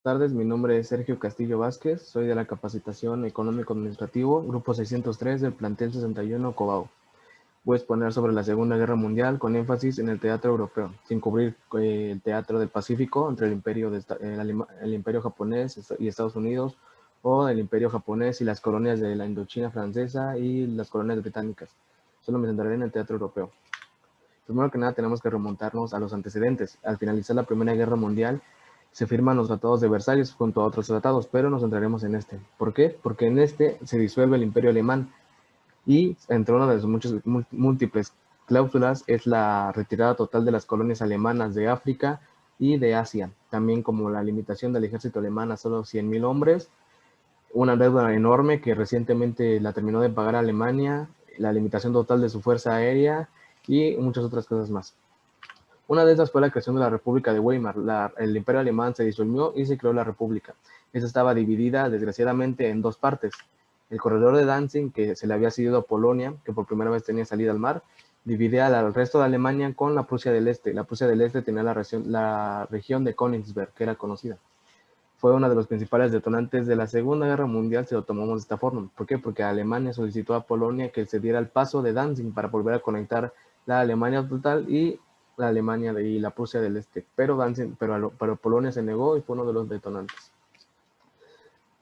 Tardes, mi nombre es Sergio Castillo Vázquez, soy de la Capacitación Económico-Administrativo, Grupo 603 del plantel 61 Cobao. Voy a exponer sobre la Segunda Guerra Mundial con énfasis en el teatro europeo, sin cubrir el teatro del Pacífico entre el imperio japonés y Estados Unidos, o el imperio japonés y las colonias de la Indochina francesa y las colonias británicas. Solo me centraré en el teatro europeo. Primero que nada tenemos que remontarnos a los antecedentes. Al finalizar la Primera Guerra Mundial, se firman los tratados de Versalles junto a otros tratados, pero nos centraremos en este. ¿Por qué? Porque en este se disuelve el Imperio Alemán y entre una de sus muchas múltiples cláusulas es la retirada total de las colonias alemanas de África y de Asia, también como la limitación del ejército alemán a solo 100.000 hombres, una deuda enorme que recientemente la terminó de pagar Alemania, la limitación total de su fuerza aérea y muchas otras cosas más. Una de esas fue la creación de la República de Weimar. El Imperio Alemán se disolvió y se creó la República. Esta estaba dividida, desgraciadamente, en dos partes. El corredor de Danzig, que se le había cedido a Polonia, que por primera vez tenía salida al mar, dividía al resto de Alemania con la Prusia del Este. La Prusia del Este tenía la región de Königsberg, que era conocida. Fue uno de los principales detonantes de la Segunda Guerra Mundial, si lo tomamos de esta forma. ¿Por qué? Porque Alemania solicitó a Polonia que se diera el paso de Danzig para volver a conectar la Alemania total y la Alemania y la Prusia del Este. Pero Polonia se negó y fue uno de los detonantes.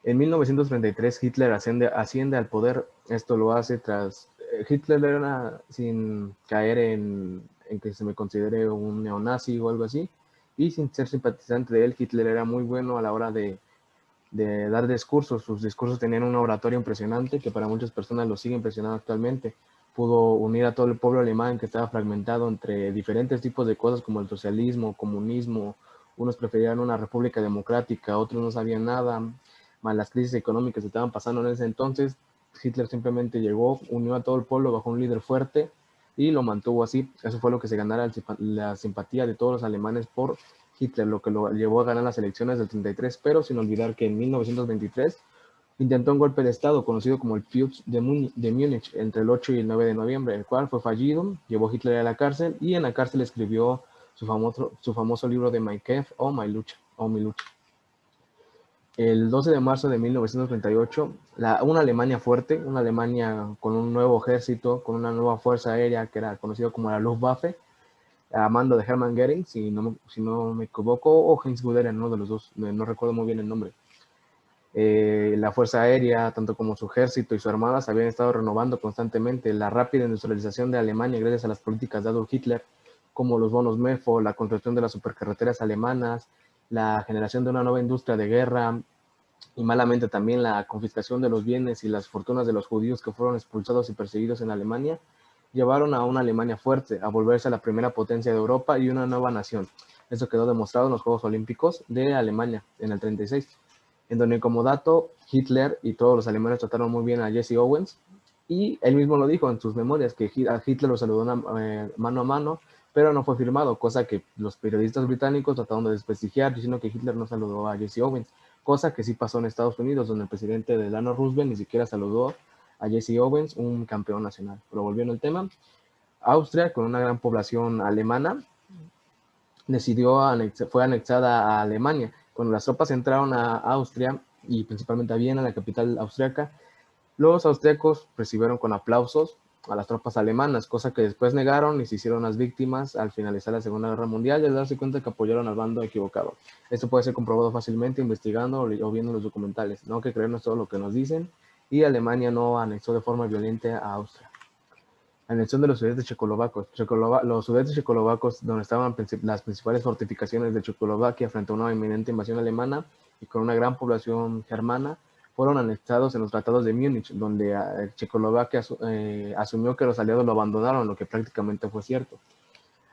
En 1933 Hitler asciende al poder. Esto lo hace tras... Hitler era, sin caer en que se me considere un neonazi o algo así, y sin ser simpatizante de él, Hitler era muy bueno a la hora de dar discursos. Sus discursos tenían una oratoria impresionante que para muchas personas lo sigue impresionando actualmente. Pudo unir a todo el pueblo alemán que estaba fragmentado entre diferentes tipos de cosas como el socialismo, comunismo. Unos preferían una república democrática, otros no sabían nada, más las crisis económicas que estaban pasando en ese entonces. Hitler simplemente llegó, unió a todo el pueblo bajo un líder fuerte y lo mantuvo así. Eso fue lo que se ganara la simpatía de todos los alemanes por Hitler, lo que lo llevó a ganar las elecciones del 33, pero sin olvidar que en 1923 intentó un golpe de Estado conocido como el Putsch de Múnich entre el 8 y el 9 de noviembre, el cual fue fallido, llevó a Hitler a la cárcel y en la cárcel escribió su famoso libro de My Kampf o Mi Lucha. El 12 de marzo de 1938, una Alemania fuerte, una Alemania con un nuevo ejército, con una nueva fuerza aérea que era conocido como la Luftwaffe, a mando de Hermann Göring, si no me equivoco, o Heinz Guderian, uno de los dos, no recuerdo muy bien el nombre. La Fuerza Aérea, tanto como su ejército y su armada, se habían estado renovando constantemente. La rápida industrialización de Alemania, gracias a las políticas de Adolf Hitler, como los bonos MEFO, la construcción de las supercarreteras alemanas, la generación de una nueva industria de guerra, y malamente también la confiscación de los bienes y las fortunas de los judíos que fueron expulsados y perseguidos en Alemania, llevaron a una Alemania fuerte, a volverse la primera potencia de Europa y una nueva nación. Eso quedó demostrado en los Juegos Olímpicos de Alemania en el 36, en donde como dato Hitler y todos los alemanes trataron muy bien a Jesse Owens, y él mismo lo dijo en sus memorias, que a Hitler lo saludó mano a mano, pero no fue firmado, cosa que los periodistas británicos trataron de desprestigiar, diciendo que Hitler no saludó a Jesse Owens, cosa que sí pasó en Estados Unidos, donde el presidente Delano Roosevelt ni siquiera saludó a Jesse Owens, un campeón nacional. Pero volviendo al tema, Austria, con una gran población alemana, fue anexada a Alemania. Cuando las tropas entraron a Austria, y principalmente a Viena, la capital austriaca, los austriacos recibieron con aplausos a las tropas alemanas, cosa que después negaron y se hicieron las víctimas al finalizar la Segunda Guerra Mundial y al darse cuenta que apoyaron al bando equivocado. Esto puede ser comprobado fácilmente investigando o viendo los documentales. No hay que creernos todo lo que nos dicen, y Alemania no anexó de forma violenta a Austria. Anexión de los sudetes checoslovacos. Los sudetes checoslovacos, donde estaban las principales fortificaciones de Checoslovaquia frente a una inminente invasión alemana y con una gran población germana, fueron anexados en los tratados de Múnich, donde Checoslovaquia asumió que los aliados lo abandonaron, lo que prácticamente fue cierto.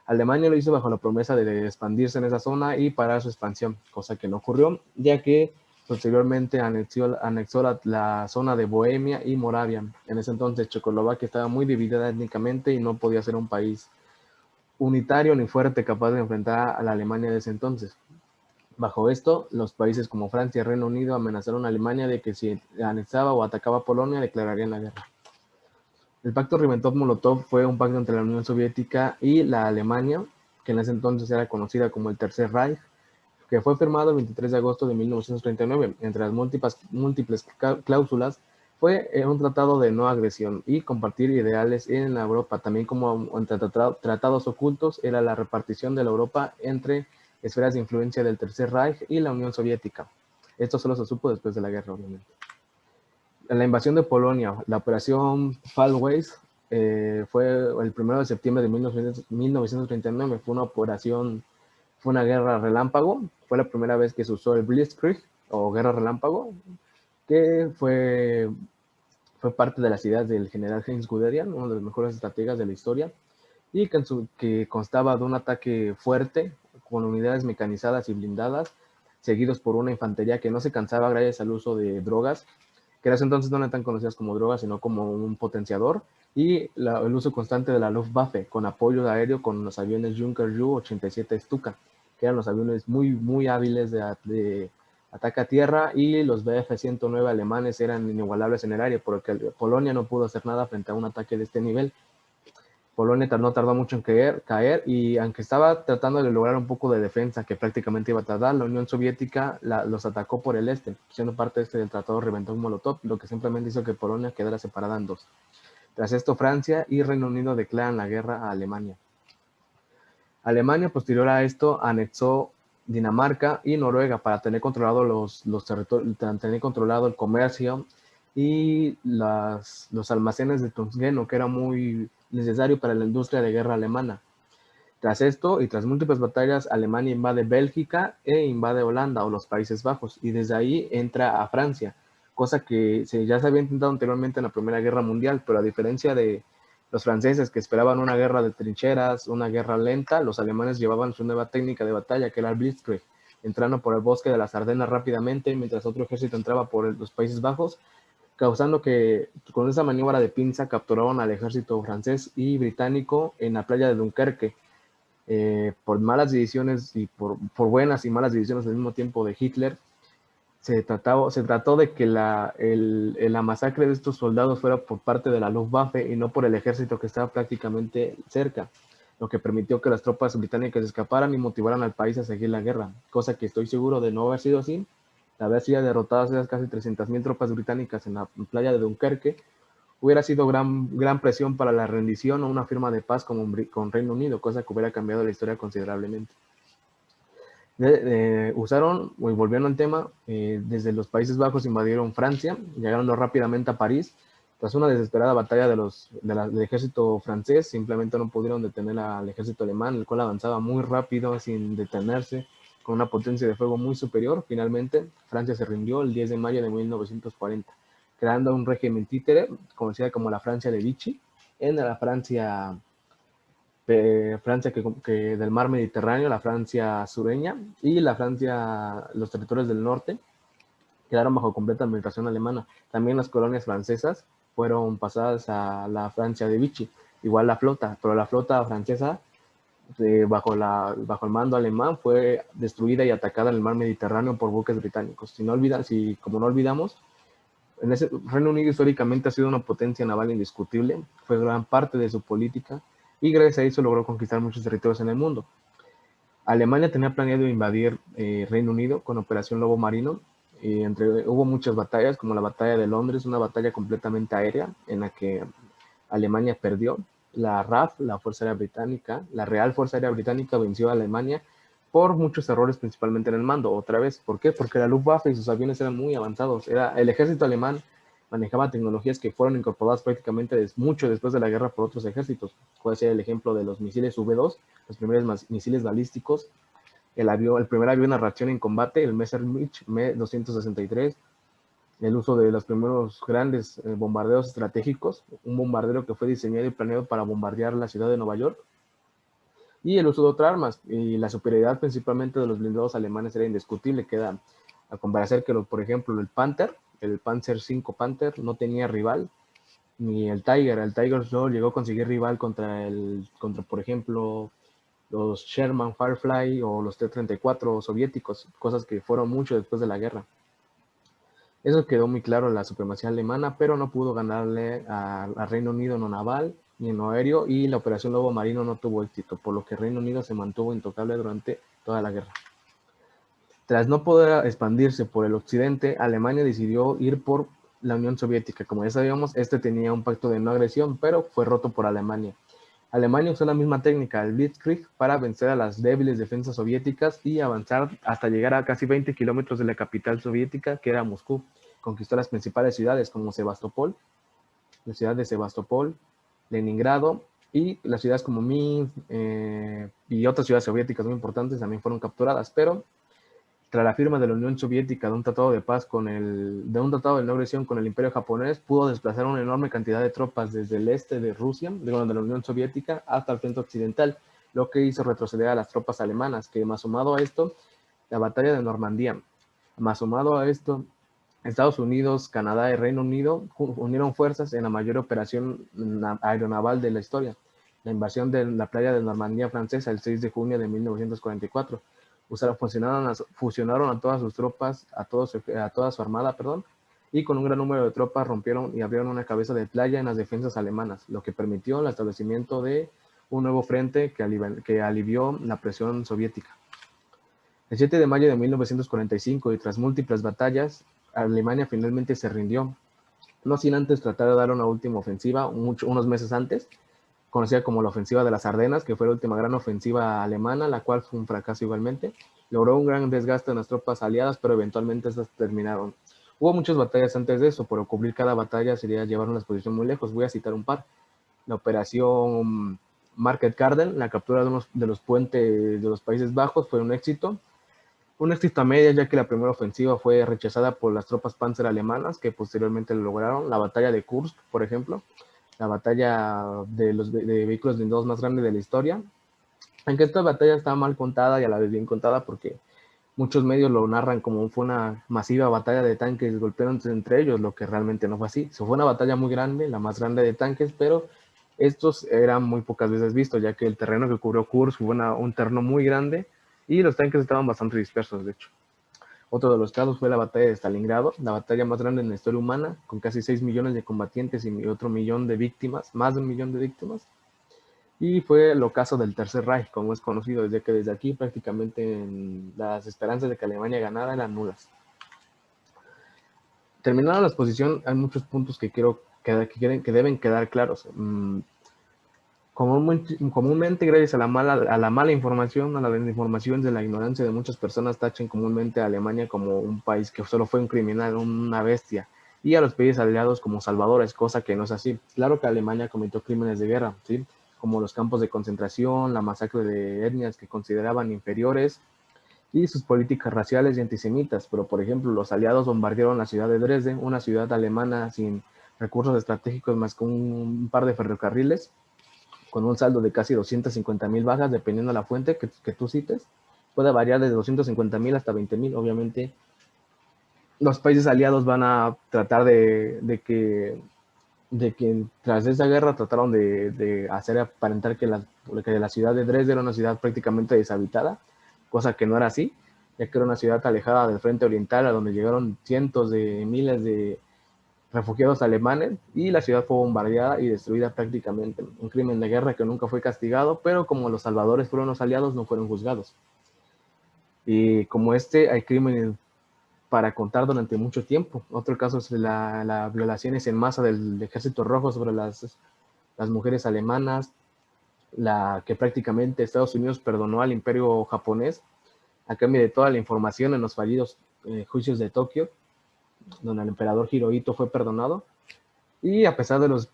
Alemania lo hizo bajo la promesa de expandirse en esa zona y parar su expansión, cosa que no ocurrió, ya que posteriormente anexó la zona de Bohemia y Moravia. En ese entonces Checoslovaquia estaba muy dividida étnicamente y no podía ser un país unitario ni fuerte capaz de enfrentar a la Alemania de ese entonces. Bajo esto, los países como Francia y Reino Unido amenazaron a Alemania de que si anexaba o atacaba a Polonia declararían la guerra. El pacto Ribbentrop-Molotov fue un pacto entre la Unión Soviética y la Alemania, que en ese entonces era conocida como el Tercer Reich. que fue firmado el 23 de agosto de 1939. Entre las múltiples cláusulas fue un tratado de no agresión y compartir ideales en la Europa, también como entre tratados ocultos era la repartición de la Europa entre esferas de influencia del Tercer Reich y la Unión Soviética. Esto solo se supo después de la guerra, obviamente. En la invasión de Polonia, la operación Fallways fue el 1 de septiembre de 1939, fue una guerra relámpago, fue la primera vez que se usó el Blitzkrieg o guerra relámpago, que fue parte de las ideas del general Heinz Guderian, uno de los mejores estrategas de la historia, y que constaba de un ataque fuerte con unidades mecanizadas y blindadas, seguidos por una infantería que no se cansaba gracias al uso de drogas, que en ese entonces no eran tan conocidas como drogas, sino como un potenciador, y el uso constante de la Luftwaffe, con apoyo aéreo con los aviones Junker Ju-87 Stuka, que eran los aviones muy hábiles de ataque a tierra, y los Bf-109 alemanes eran inigualables en el aire, porque Polonia no pudo hacer nada frente a un ataque de este nivel. Polonia no tardó mucho en caer, y aunque estaba tratando de lograr un poco de defensa que prácticamente iba a tardar, la Unión Soviética los atacó por el este, siendo parte del tratado Ribbentrop-Molotov, lo que simplemente hizo que Polonia quedara separada en dos. Tras esto, Francia y Reino Unido declaran la guerra a Alemania. Alemania, posterior a esto, anexó Dinamarca y Noruega para tener controlado los territorios, tener controlado el comercio y los almacenes de tungsteno, que era muy necesario para la industria de guerra alemana. Tras esto, y tras múltiples batallas, Alemania invade Bélgica e invade Holanda o los Países Bajos, y desde ahí entra a Francia, cosa que ya se había intentado anteriormente en la Primera Guerra Mundial, pero a diferencia de los franceses que esperaban una guerra de trincheras, una guerra lenta, los alemanes llevaban su nueva técnica de batalla, que era el Blitzkrieg, entrando por el bosque de las Ardenas rápidamente, mientras otro ejército entraba por los Países Bajos, causando que con esa maniobra de pinza capturaron al ejército francés y británico en la playa de Dunkerque. Por malas decisiones y por buenas y malas decisiones al mismo tiempo de Hitler, se trató de que la masacre de estos soldados fuera por parte de la Luftwaffe y no por el ejército que estaba prácticamente cerca, lo que permitió que las tropas británicas escaparan y motivaran al país a seguir la guerra, cosa que estoy seguro de no haber sido así. De haber sido derrotadas esas casi 300.000 tropas británicas en la playa de Dunkerque, hubiera sido gran presión para la rendición o una firma de paz con Reino Unido, cosa que hubiera cambiado la historia considerablemente. Volviendo al tema, desde los Países Bajos invadieron Francia, llegaron rápidamente a París. Tras una desesperada batalla del ejército francés, simplemente no pudieron detener al ejército alemán, el cual avanzaba muy rápido sin detenerse, con una potencia de fuego muy superior. Finalmente, Francia se rindió el 10 de mayo de 1940, creando un régimen títere, conocida como la Francia de Vichy, en la Francia que del mar Mediterráneo, la Francia sureña y la Francia, los territorios del norte, quedaron bajo completa administración alemana. También las colonias francesas fueron pasadas a la Francia de Vichy, igual la flota, pero la flota francesa, bajo el mando alemán, fue destruida y atacada en el mar Mediterráneo por buques británicos. Como no olvidamos, Reino Unido históricamente ha sido una potencia naval indiscutible, fue gran parte de su política, y gracias a eso logró conquistar muchos territorios en el mundo. Alemania tenía planeado invadir Reino Unido con Operación Lobo Marino. Hubo muchas batallas, como la batalla de Londres, una batalla completamente aérea en la que Alemania perdió. La RAF, la Fuerza Aérea Británica, la Real Fuerza Aérea Británica, venció a Alemania por muchos errores, principalmente en el mando. Otra vez, ¿por qué? Porque la Luftwaffe y sus aviones eran muy avanzados. El ejército alemán manejaba tecnologías que fueron incorporadas prácticamente mucho después de la guerra por otros ejércitos. Puede ser el ejemplo de los misiles V2, los primeros misiles balísticos, el primer avión a reacción en combate, el Messerschmitt Me-263, el uso de los primeros grandes bombarderos estratégicos, un bombardero que fue diseñado y planeado para bombardear la ciudad de Nueva York, y el uso de otras armas. Y la superioridad principalmente de los blindados alemanes era indiscutible, queda a comparar que, por ejemplo, el Panzer V Panther no tenía rival, ni el Tiger solo llegó a conseguir rival contra, por ejemplo, los Sherman Firefly o los T-34 soviéticos, cosas que fueron mucho después de la guerra. Eso quedó muy claro en la supremacía alemana, pero no pudo ganarle a Reino Unido en lo naval ni en lo aéreo, y la Operación Lobo Marino no tuvo éxito, por lo que Reino Unido se mantuvo intocable durante toda la guerra. Tras no poder expandirse por el occidente, Alemania decidió ir por la Unión Soviética. Como ya sabíamos, este tenía un pacto de no agresión, pero fue roto por Alemania. Alemania usó la misma técnica, el Blitzkrieg, para vencer a las débiles defensas soviéticas y avanzar hasta llegar a casi 20 kilómetros de la capital soviética, que era Moscú. Conquistó las principales ciudades como Sebastopol, la ciudad de Sebastopol, Leningrado y las ciudades como Minsk y otras ciudades soviéticas muy importantes también fueron capturadas, pero tras la firma de la Unión Soviética de un tratado de paz de un tratado de no agresión con el Imperio japonés, pudo desplazar una enorme cantidad de tropas desde el este de Rusia, de la Unión Soviética, hasta el frente occidental, lo que hizo retroceder a las tropas alemanas, que más sumado a esto, la batalla de Normandía, más sumado a esto, Estados Unidos, Canadá y Reino Unido unieron fuerzas en la mayor operación aeronaval de la historia, la invasión de la playa de Normandía francesa el 6 de junio de 1944. Fusionaron a todas sus tropas, a toda su armada, perdón, y con un gran número de tropas rompieron y abrieron una cabeza de playa en las defensas alemanas, lo que permitió el establecimiento de un nuevo frente que alivió la presión soviética. El 7 de mayo de 1945 y tras múltiples batallas, Alemania finalmente se rindió, no sin antes tratar de dar una última ofensiva unos meses antes, conocida como la Ofensiva de las Ardenas, que fue la última gran ofensiva alemana, la cual fue un fracaso igualmente. Logró un gran desgaste en las tropas aliadas, pero eventualmente estas terminaron. Hubo muchas batallas antes de eso, pero cubrir cada batalla sería llevar una exposición muy lejos. Voy a citar un par. La operación Market Garden, la captura de los puentes de los Países Bajos, fue un éxito. Un éxito a medias, ya que la primera ofensiva fue rechazada por las tropas panzer alemanas, que posteriormente lo lograron. La batalla de Kursk, por ejemplo, la batalla de vehículos blindados más grande de la historia. Aunque esta batalla está mal contada y a la vez bien contada porque muchos medios lo narran como fue una masiva batalla de tanques golpeándose entre ellos, lo que realmente no fue así. Fue una batalla muy grande, la más grande de tanques, pero estos eran muy pocas veces vistos, ya que el terreno que cubrió Kursk fue un terreno muy grande y los tanques estaban bastante dispersos, de hecho. Otro de los casos fue la batalla de Stalingrado, la batalla más grande en la historia humana, con casi 6 millones de combatientes y otro millón de víctimas, más de un millón de víctimas. Y fue el ocaso del Tercer Reich, como es conocido, desde que desde aquí prácticamente las esperanzas de que Alemania ganara eran nulas. Terminada la exposición, hay muchos puntos que que deben quedar claros. Comúnmente, gracias a la mala información, a la desinformación, de la ignorancia de muchas personas, tachan comúnmente a Alemania como un país que solo fue un criminal, una bestia, y a los países aliados como salvadores, cosa que no es así. Claro que Alemania cometió crímenes de guerra, ¿sí? Como los campos de concentración, la masacre de etnias que consideraban inferiores, y sus políticas raciales y antisemitas. Pero, por ejemplo, los aliados bombardearon la ciudad de Dresde, una ciudad alemana sin recursos estratégicos más que un par de ferrocarriles, con un saldo de casi 250,000 bajas, dependiendo de la fuente que tú cites. Puede variar desde 250,000 hasta 20,000. Obviamente, los países aliados van a tratar de que tras esa guerra trataron de hacer aparentar que la ciudad de Dresde era una ciudad prácticamente deshabitada, cosa que no era así, ya que era una ciudad alejada del frente oriental, a donde llegaron cientos de miles de refugiados alemanes, y la ciudad fue bombardeada y destruida prácticamente. Un crimen de guerra que nunca fue castigado, pero como los salvadores fueron los aliados, no fueron juzgados. Y como hay crímenes para contar durante mucho tiempo. Otro caso es la violaciones en masa del Ejército Rojo sobre las mujeres alemanas, la que prácticamente Estados Unidos perdonó al Imperio japonés a cambio de toda la información en los fallidos juicios de Tokio, donde el emperador Hirohito fue perdonado. Y a pesar de los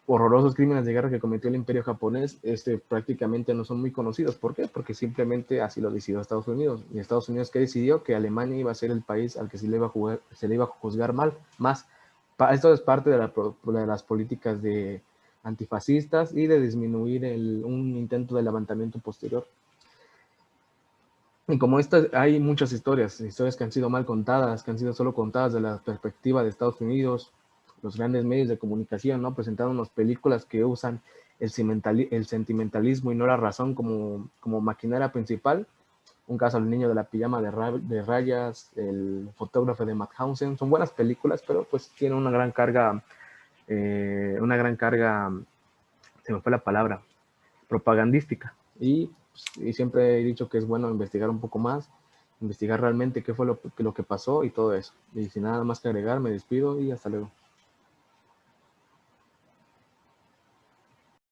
horrorosos crímenes de guerra que cometió el Imperio japonés, prácticamente no son muy conocidos. ¿Por qué? Porque simplemente así lo decidió Estados Unidos. Y Estados Unidos, ¿qué decidió? Que Alemania iba a ser el país al que se le iba a juzgar más. Esto es parte de las políticas antifascistas y de disminuir un intento de levantamiento posterior. Y como estas, hay muchas historias que han sido mal contadas, que han sido solo contadas de la perspectiva de Estados Unidos, los grandes medios de comunicación, ¿no? Presentándonos películas que usan el sentimentalismo y no la razón como maquinaria principal. Un caso, El niño de la pijama de rayas, El fotógrafo de Mauthausen. Son buenas películas, pero pues tienen una gran carga, se me fue la palabra, propagandística. Y siempre he dicho que es bueno investigar un poco más investigar realmente qué fue lo que pasó y todo eso. Y sin nada más que agregar, me despido y hasta luego.